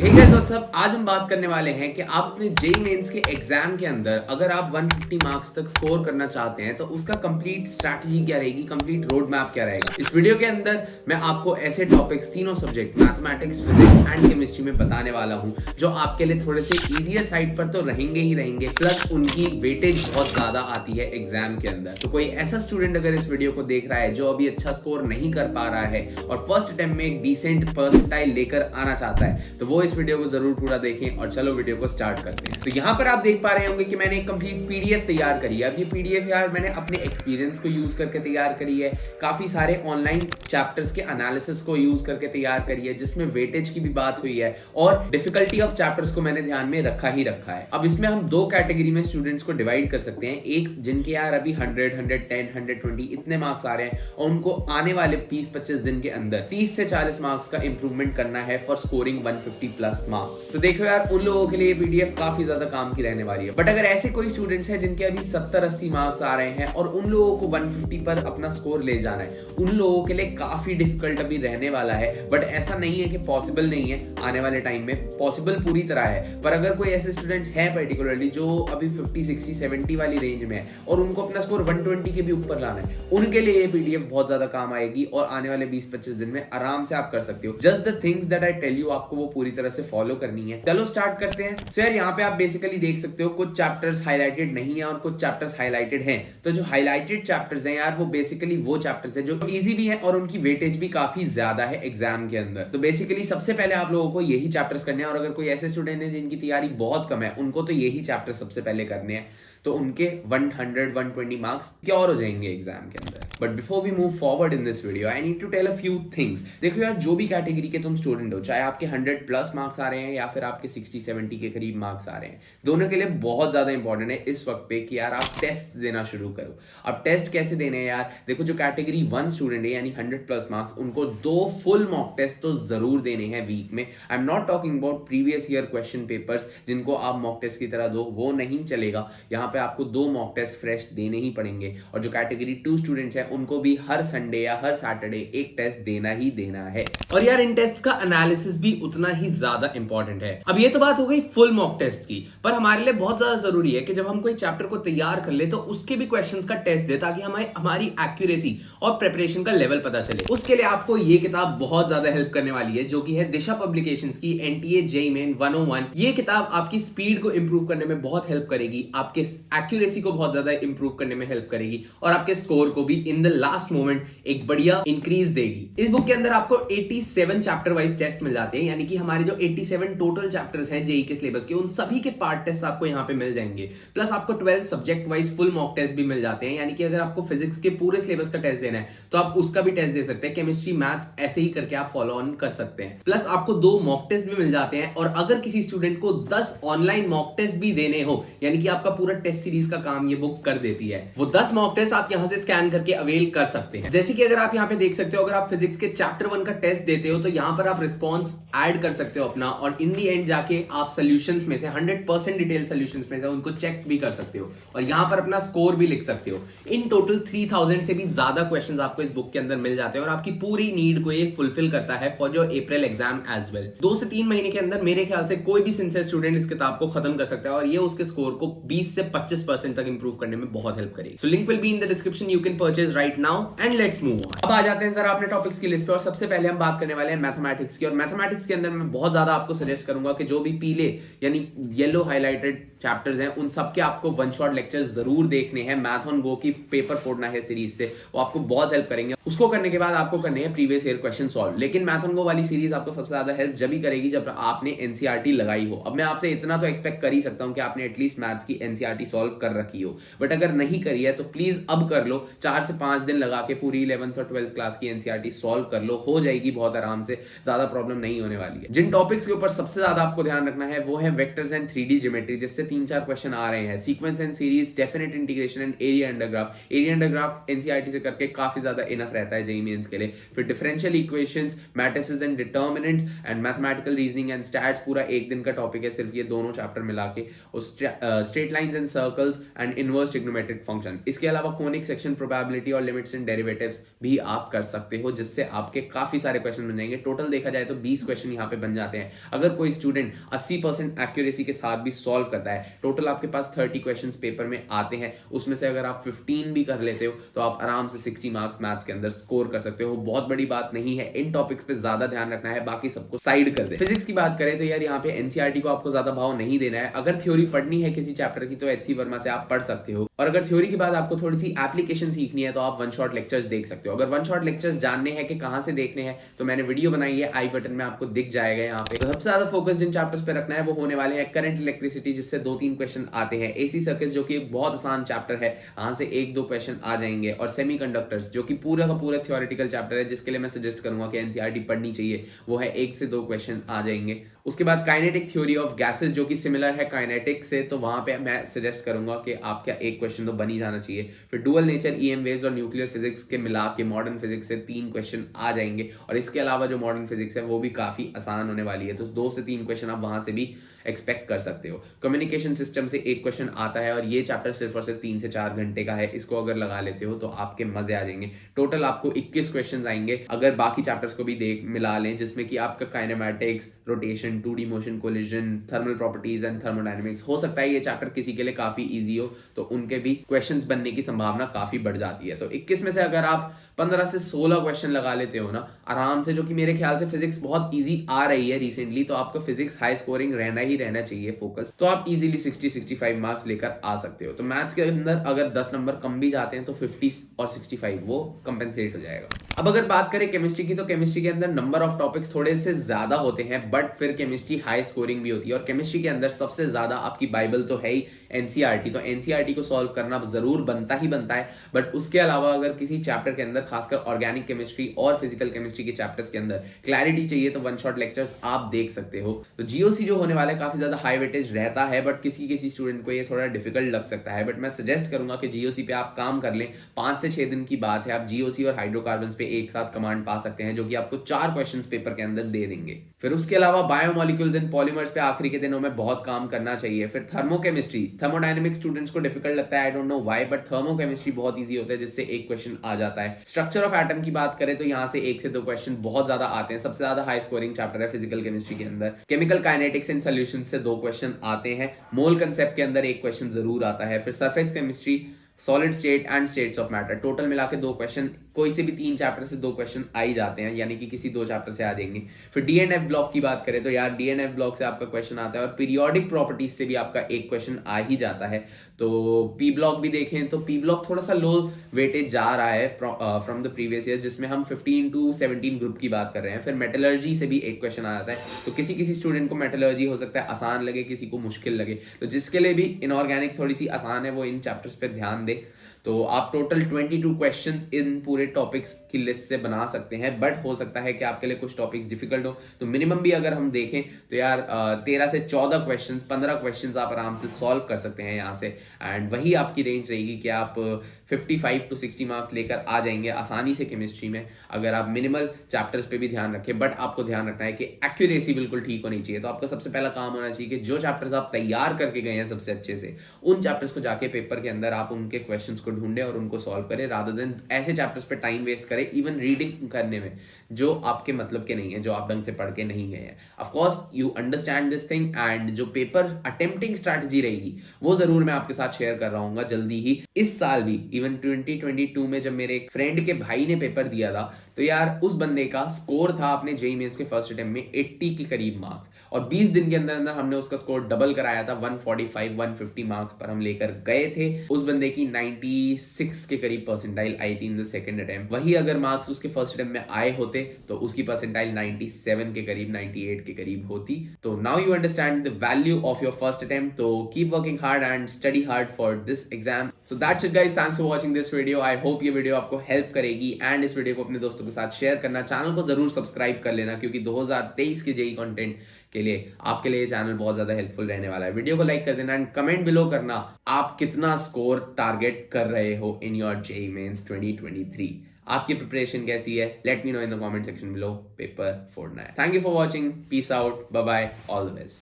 Hey guys what's up. आज हम बात करने वाले हैं कि आप अपने जेईई मेंस के एग्जाम के अंदर अगर आप 150 मार्क्स तक स्कोर करना चाहते हैं तो उसका कंप्लीट स्ट्रैटेजी क्या रहेगी, कंप्लीट रोड मैप क्या रहेगा। इस वीडियो के अंदर मैं आपको ऐसे टॉपिक्स तीनों subject mathematics, physics and chemistry में बताने वाला हूं जो आपके लिए थोड़े से इजियर साइड पर तो रहेंगे ही रहेंगे, प्लस उनकी वेटेज बहुत ज्यादा आती है एग्जाम के अंदर। तो कोई ऐसा स्टूडेंट अगर इस वीडियो को देख रहा है जो अभी अच्छा स्कोर नहीं कर पा रहा है और फर्स्ट अटेम्प्ट में एक डिसेंट परसेंटाइल लेकर आना चाहता है तो वो इस वीडियो को जरूर पूरा देखें। और चलो वीडियो को स्टार्ट करते हैं। तो यहाँ पर आप देख पा रहे होंगे कि मैंने एक कंप्लीट पीडीएफ तैयार करी है। अब ये पीडीएफ यार मैंने अपने एक्सपीरियंस को यूज करके तैयार करी है, काफी सारे ऑनलाइन चैप्टर्स के एनालिसिस को यूज करके तैयार करी है, जिसमें वेटेज की भी बात हुई है और डिफिकल्टी ऑफ चैप्टर्स को मैंने ध्यान में रखा ही रखा है। अब इसमें हम दो कैटेगरी में स्टूडेंट्स को डिवाइड कर सकते हैं। एक जिनके यार अभी 100, 110, 120 इतने मार्क्स आ रहे हैं और उनको आने वाले 20-25 दिन के अंदर 30 से 40 मार्क्स का इंप्रूवमेंट करना है फॉर स्कोरिंग 150 प्लस मार्क्स। तो देखो यार उन लोगों के लिए पीडीएफ काफी ज्यादा काम की रहने वाली है। बट अगर ऐसे कोई स्टूडेंट्स हैं जिनके अभी 70-80 मार्क्स आ रहे हैं और उन लोगों को 150 पर अपना स्कोर ले जाना है, उन लोगों के लिए काफी डिफिकल्ट अभी रहने वाला है। बट ऐसा नहीं है कि पॉसिबल नहीं है, आने वाले टाइम में पॉसिबल पूरी तरह है। पर अगर कोई ऐसे स्टूडेंट्स हैं पर्टिकुलरली जो अभी 50, 60, 70 वाली रेंज में है और उनको अपना स्कोर 120 के भी ऊपर लाना है, उनके लिए ये पीडीएफ बहुत ज्यादा काम आएगी और आने वाले 20-25 दिन में आराम से आप कर सकते हो। Just the things that I tell you आपको वो पूरी तरह से फॉलो करनी है। चलो स्टार्ट करते हैं। सो यार यहाँ पे आप बेसिकली देख सकते हो कुछ चैप्टर्स हाईलाइटेड नहीं है और कुछ चैप्टर्स हाईलाइटेड हैं। तो जो हाईलाइटेड चैप्टर्स हैं यार वो बेसिकली वो चैप्टर्स हैं जो इजी भी हैं और उनकी वेटेज भी काफी ज्यादा है एग्जाम के अंदर। तो बेसिकली सबसे पहले आप लोगों को यही चैप्टर्स करने हैं और अगर कोई ऐसे स्टूडेंट है जिनकी तैयारी बहुत कम है उनको तो यही चैप्टर सबसे पहले करने हैं। तो उनके 100, 120 मार्क्स क्योर हो जाएंगे एग्जाम के अंदर। But before we move forward in this video I need to tell a few things. देखो यार जो भी कैटेगरी के तुम स्टूडेंट हो, चाहे आपके 100 प्लस मार्क्स आ रहे हैं या फिर आपके 60-70 के करीब मार्क्स आ रहे हैं, दोनों के लिए बहुत ज्यादा इंपॉर्टेंट है इस वक्त पे कि यार आप टेस्ट देना शुरू करो। अब टेस्ट कैसे देने हैं यार, देखो जो कैटेगरी 1 स्टूडेंट है यानी 100 प्लस मार्क्स, उनको 2 फुल मॉक टेस्ट तो जरूर देने हैं वीक में। I am not talking about previous year question papers जिनको आप मॉक टेस्ट की तरह दो, वो नहीं चलेगा। यहाँ पे आपको 2 मॉक टेस्ट फ्रेश देने ही पड़ेंगे। और जो कैटेगरी 2 स्टूडेंट्स हैं उनको भी हर संडे या हर सैटरडे एक टेस्ट देना ही देना है। और यार इन टेस्ट का एनालिसिस भी उतना ही ज्यादा इंपॉर्टेंट है। अब ये तो बात हो गई फुल मॉक टेस्ट की, पर हमारे लिए बहुत ज्यादा जरूरी है कि जब हम कोई चैप्टर को तैयार कर ले तो उसके भी क्वेश्चंस का टेस्ट दे, ताकि हमारी एक्यूरेसी और प्रिपरेशन का लेवल पता चले। उसके लिए आपको ये किताब बहुत ज्यादा हेल्प करने वाली है, जो कि है दिशा पब्लिकेशंस की एनटीए जेईई मेन 101। ये किताब आपकी स्पीड को इंप्रूव करने में बहुत हेल्प करेगी, आपके एक्यूरेसी को बहुत ज्यादा इंप्रूव करने में हेल्प करेगी और आपके स्कोर को भी इन द लास्ट मोमेंट एक बढ़िया इंक्रीज देगी। इस बुक के अंदर आपको 87 चैप्टर वाइज टेस्ट मिल जाते हैं, यानी कि हमारे जो 87 टोटल चैप्टर्स हैं जेईई के सिलेबस के, उन सभी के पार्ट टेस्ट आपको यहाँ पे मिल जाएंगे। प्लस आपको 12 subject wise full mock test भी मिल जाते हैं, यानी कि अगर आपको फिजिक्स के पूरे सिलेबस का टेस्ट देना है तो आप उसका भी टेस्ट दे सकते हैं। केमिस्ट्री, मैथ्स ऐसे ही करके आप फॉलो ऑन कर सकते हैं। प्लस आपको 2 मॉक टेस्ट भी मिल जाते हैं और अगर किसी स्टूडेंट को 10 ऑनलाइन मॉक टेस्ट भी देने हो, यानी कि आपका पूरा टेस्ट सीरीज का काम ये बुक कर देती है। वो 10 मॉक टेस्ट आप यहां से स्कैन करके अवेल कर सकते हैं। जैसे कि अगर आप यहां पे देख सकते हो, अगर आप फिजिक्स के चैप्टर 1 का टेस्ट देते हो तो यहां पर आप रिस्पॉन्स ऐड कर सकते हो अपना, और इन दी एंड जाके आप सॉल्यूशंस में से 100% डिटेल सॉल्यूशंस में से उनको चेक भी कर सकते हो और यहां पर अपना स्कोर भी लिख सकते हो। इन टोटल 3000 से भी ज्यादा क्वेश्चंस आपको इस बुक के अंदर मिल जाते हैं और आपकी पूरी नीड को ये फुलफिल करता है for your April exam as well. 2 से 3 महीने के अंदर मेरे ख्याल से कोई भी सिंसियर स्टूडेंट इस किताब को खत्म कर सकता है और ये उसके स्कोर को 20 से 25% तक इंप्रूव करने में बहुत हेल्प करेगी। So link will be in the description, you can purchase right now and let's move on. अब आ जाते हैं जरा अपने टॉपिक्स की लिस्ट पे और सबसे पहले हम बात करने वाले हैं मैथमेटिक्स की। और मैथमेटिक्स के अंदर मैं बहुत ज्यादा आपको सजेस्ट करूंगा कि जो भी पीले यानी येलो हाईलाइटेड चैप्टर्स हैं उन सबके आपको वन शॉट लेक्चर्स जरूर देखने हैं। मैथ ऑन गो की पेपर फोड़ना है सीरीज से, वो आपको बहुत हेल्प करेंगे। उसको करने के बाद आपको करने हैं प्रीवियस ईयर क्वेश्चन सॉल्व। लेकिन मैथ ऑन गो वाली सीरीज आपको सबसे ज्यादा हेल्प जब ही करेगी जब आपने एनसीईआरटी लगाई हो। अब मैं आपसे इतना तो एक्सपेक्ट कर ही सकता हूं कि आपने एटलीस्ट मैथ्स की एनसीईआरटी सॉल्व कर रखी हो, बट अगर नहीं करी है तो प्लीज अब कर लो। 4 से 5 दिन लगा के पूरी 11th और 12th क्लास की एनसीईआरटी सॉल्व कर लो, हो जाएगी बहुत आराम से, ज्यादा प्रॉब्लम नहीं होने वाली है। जिन टॉपिक्स के ऊपर सबसे ज्यादा आपको ध्यान रखना है वो है वेक्टर्स एंड 3D ज्योमेट्री, जिससे 3-4 क्वेश्चन आ रहे हैं। Sequence and series, definite integration and area under graph. Area under graph NCERT से करके काफी ज्यादा इनफ रहता है जेईई मेंस के लिए। फिर differential equations, matrices and determinants and mathematical reasoning and stats, पूरा एक दिन का टॉपिक है सिर्फ ये दोनों चैप्टर मिला के। और straight lines and circles and inverse trigonometric function. इसके अलावा कोनिक सेक्शन प्रोबेबिलिटी और लिमिट्स एंड डेरिवेटिव्स भी आप कर सकते हो, जिससे आपके काफी सारे क्वेश्चन बन जाएंगे। टोटल देखा जाए तो 20 क्वेश्चन यहाँ पे बन जाते हैं। अगर कोई स्टूडेंट 80% एक्यूरेसी के साथ भी सॉल्व करता है, टोटल आपके पास 30 क्वेश्चंस पेपर में आते हैं, उसमें से अगर आप 15 भी कर लेते हो तो आप आराम से 60 मार्क्स मैथ्स के अंदर स्कोर कर सकते हो। बहुत बड़ी बात नहीं है, इन टॉपिक्स पे ज्यादा ध्यान रखना है, बाकी सबको साइड कर दे। फिजिक्स की बात करें तो यार यहाँ पे एनसीईआरटी को आपको ज्यादा भाव नहीं देना है। अगर थ्योरी पढ़नी है किसी चैप्टर की तो एचसी वर्मा से आप पढ़ सकते हो, और अगर थ्योरी के बाद आपको थोड़ी सी एप्लीकेशन सीखनी है तो आप वन शॉट लेक्चर्स देख सकते हो। अगर वन शॉट लेक्चर्स जानने हैं कि कहां से देखने हैं तो मैंने वीडियो बनाई है, आई बटन में आपको दिख जाएगा। यहाँ पे तो सबसे ज्यादा फोकस जिन चैप्टर्स पे रखना है वो होने वाले हैं करंट इलेक्ट्रिसिटी, जिससे 2-3 क्वेश्चन आते हैं, एसी सर्किट्स जो कि एक बहुत आसान चैप्टर है, यहां से 1-2 क्वेश्चन आ जाएंगे, और सेमीकंडक्टर्स जो कि पूरा का पूरा थ्योरेटिकल चैप्टर है, जिसके लिए मैं सजेस्ट करूंगा कि एनसीईआरटी पढ़नी चाहिए, वो है 1 से 2 क्वेश्चन आ जाएंगे। उसके बाद काइनेटिक थ्योरी ऑफ गैसेस जो कि सिमिलर है काइनेटिक से, तो वहां पे मैं सजेस्ट करूंगा कि आपका एक क्वेश्चन तो बन ही जाना चाहिए। फिर डुअल नेचर, ईएम वेव्स और न्यूक्लियर फिजिक्स के मिला के मॉडर्न फिजिक्स से 3 क्वेश्चन आ जाएंगे, और इसके अलावा जो मॉडर्न फिजिक्स है वो भी काफी आसान होने वाली है, तो 2 से 3 क्वेश्चन आप वहां से भी एक्सपेक्ट कर सकते हो। कम्युनिकेशन सिस्टम से 1 क्वेश्चन आता है, और ये चैप्टर सिर्फ और सिर्फ 3 से 4 घंटे का है, इसको अगर लगा लेते हो तो आपके मजे आ जाएंगे। टोटल आपको 21 क्वेश्चन आएंगे अगर बाकी चैप्टर्स को भी देख मिला लें, जिसमें कि आपका kinematics, rotation, 2D motion, collision, thermal properties and thermodynamics. हो सकता है ये चैप्टर किसी के लिए काफी इजी हो, तो उनके भी क्वेश्चंस बनने की संभावना काफी बढ़ जाती है। तो 21 में से अगर आप 15 से 16 क्वेश्चन लगा लेते हो ना आराम से, जो कि मेरे ख्याल से फिजिक्स बहुत इजी आ रही है रिसेंटली, तो आपको फिजिक्स हाई स्कोरिंग रहना चाहिए फोकस, तो आप इजीली 60-65 मार्क्स लेकर आ सकते हो। तो मैथ्स के अंदर अगर 10 नंबर कम भी जाते हैं तो 50 और 65 वो कंपेंसेट हो जाएगा। अब अगर बात करें केमिस्ट्री की, तो केमिस्ट्री के अंदर नंबर ऑफ टॉपिक्स थोड़े से ज्यादा होते हैं, बट फिर केमिस्ट्री हाई स्कोरिंग भी होती है, और केमिस्ट्री के अंदर सबसे ज्यादा आपकी बाइबल तो है ही एनसीईआरटी, तो एनसीईआरटी को सॉल्व करना जरूर बनता है। बट उसके अलावा अगर किसी चैप्टर के अंदर, खासकर ऑर्गेनिक केमिस्ट्री और फिजिकल केमिस्ट्री के चैप्टर्स के अंदर क्लैरिटी चाहिए, तो वन शॉट लेक्चर्स आप देख सकते हो। तो जीओसी जो होने वाला है काफी ज्यादा हाई वेटेज रहता है, बट किसी स्टूडेंट को ये थोड़ा डिफिकल्ट लग सकता है, बट मैं सजेस्ट करूंगा कि जीओसी पे आप काम कर लें। 5 से 6 दिन की बात है, आप जीओसी और हाइड्रोकार्बन्स पे एक साथ कमांड पा सकते हैं, जो कि आपको 4 क्वेश्चंस पेपर के अंदर दे देंगे। फिर उसके अलावा बायोमोलिक्यूल्स एंड पॉलीमर्स पे आखिरी के दिनों में बहुत काम करना चाहिए। फिर थर्मोकेमिस्ट्री, थर्मोडायनेमिक्स स्टूडेंट्स को डिफिकल्ट लगता है, I don't know why, but thermochemistry बहुत इजी होता है, जिससे 1 क्वेश्चन आ जाता है। स्ट्रक्चर ऑफ एटम की बात करें तो यहां से 1 से 2 क्वेश्चन बहुत ज्यादा आते हैं। सबसे ज्यादा हाई स्कोरिंग चैप्टर है फिजिकल केमिस्ट्री के अंदर। केमिकल काइनेटिक्स एंड सॉल्यूशंस से 2 क्वेश्चन आते हैं। मोल कंसेप्ट के अंदर 1 क्वेश्चन जरूर आता है। फिर surface chemistry, solid state and states of matter, total मिला के 2 क्वेश्चन, कोई से भी 3 चैप्टर से 2 क्वेश्चन आ ही जाते हैं, यानी कि किसी 2 चैप्टर से आ जाएंगे। फिर डीएनएफ ब्लॉक की बात करें तो यार डीएनएफ ब्लॉक से आपका क्वेश्चन आता है, और पीरियोडिक प्रॉपर्टीज से भी आपका 1 क्वेश्चन आ ही जाता है। तो पी ब्लॉक भी देखें तो पी ब्लॉक थोड़ा सा लो वेटेज जा रहा है फ्रॉम द प्रीवियस ईयर, जिसमें हम 15 to 17 ग्रुप की बात कर रहे हैं। फिर मेटलर्जी से भी 1 क्वेश्चन आ जाता है, तो किसी स्टूडेंट को मेटलर्जी हो सकता है आसान लगे, किसी को मुश्किल लगे, तो जिसके लिए भी इनऑर्गेनिक थोड़ी सी आसान है वो इन चैप्टर्स पर ध्यान दे। तो आप टोटल 22 क्वेश्चंस इन पूरे टॉपिक्स की लिस्ट से बना सकते हैं, बट हो सकता है कि आपके लिए कुछ टॉपिक्स डिफिकल्ट हो, तो मिनिमम भी अगर हम देखें तो यार 13 से 14 क्वेश्चंस, 15 क्वेश्चंस आप आराम से सॉल्व कर सकते हैं यहाँ से, एंड वही आपकी रेंज रहेगी कि आप 55 to 60 मार्क्स लेकर आ जाएंगे आसानी से केमिस्ट्री में, अगर आप मिनिमल चैप्टर्स पे भी ध्यान रखें। बट आपको ध्यान रखना है कि एक्यूरेसी बिल्कुल ठीक होनी चाहिए। तो आपका सबसे पहला काम होना चाहिए कि जो चैप्टर्स आप तैयार करके गए हैं सबसे अच्छे से, उन चैप्टर्स को जाके पेपर के अंदर आप उनके क्वेश्चंस को ढूंढें और उनको सॉल्व करें, रादर देन ऐसे चैप्टर्स पे टाइम वेस्ट करें इवन रीडिंग करने में जो आपके मतलब के नहीं है, जो आप ढंग से पढ़ के नहीं गए हैं। Of course you understand this thing, and जो पेपर अटेम्प्टिंग स्ट्रैटेजी रहेगी वो जरूर मैं आपके साथ शेयर कर रहा हूँ जल्दी ही। इस साल भी इवन 2022 में जब मेरे एक फ्रेंड के भाई ने पेपर दिया था, तो यार उस बंदे का स्कोर था अपने जेईई मेंस के फर्स्ट अटेम्प्ट में 80 के करीब मार्क्स, और 20 दिन के अंदर अंदर हमने उसका स्कोर डबल कराया था। 145-150 मार्क्स पर हम लेकर गए थे। उस बंदे की 96 के करीब परसेंटाइल आई थी इन द सेकंड अटेम्प्ट। वही अगर मार्क्स उसके फर्स्ट अटेम्प्ट में आए होते तो उसकी परसेंटाइल 97 के करीब, 98 के करीब होती। तो now you understand the value of your first attempt. तो keep working hard and study hard for this exam. So that's it guys, thanks for watching this video. I hope ये वीडियो आपको help करेगी, and इस video को अपने दोस्तों के साथ शेयर करना, चैनल को जरूर सब्सक्राइब कर लेना, क्योंकि 2023 के जेईई कंटेंट के लिए आपके लिए चैनल बहुत ज्यादा हेल्पफुल रहने वाला है। वीडियो को लाइक कर देना, एंड कमेंट बिलो करना आप कितना स्कोर टारगेट कर रहे हो इन योर जेईई मेंस 2023। आपकी प्रिपरेशन कैसी है? Let me know in the comment section below. Paper फोड़ना है। Thank you for watching, peace out, bye bye, all the best.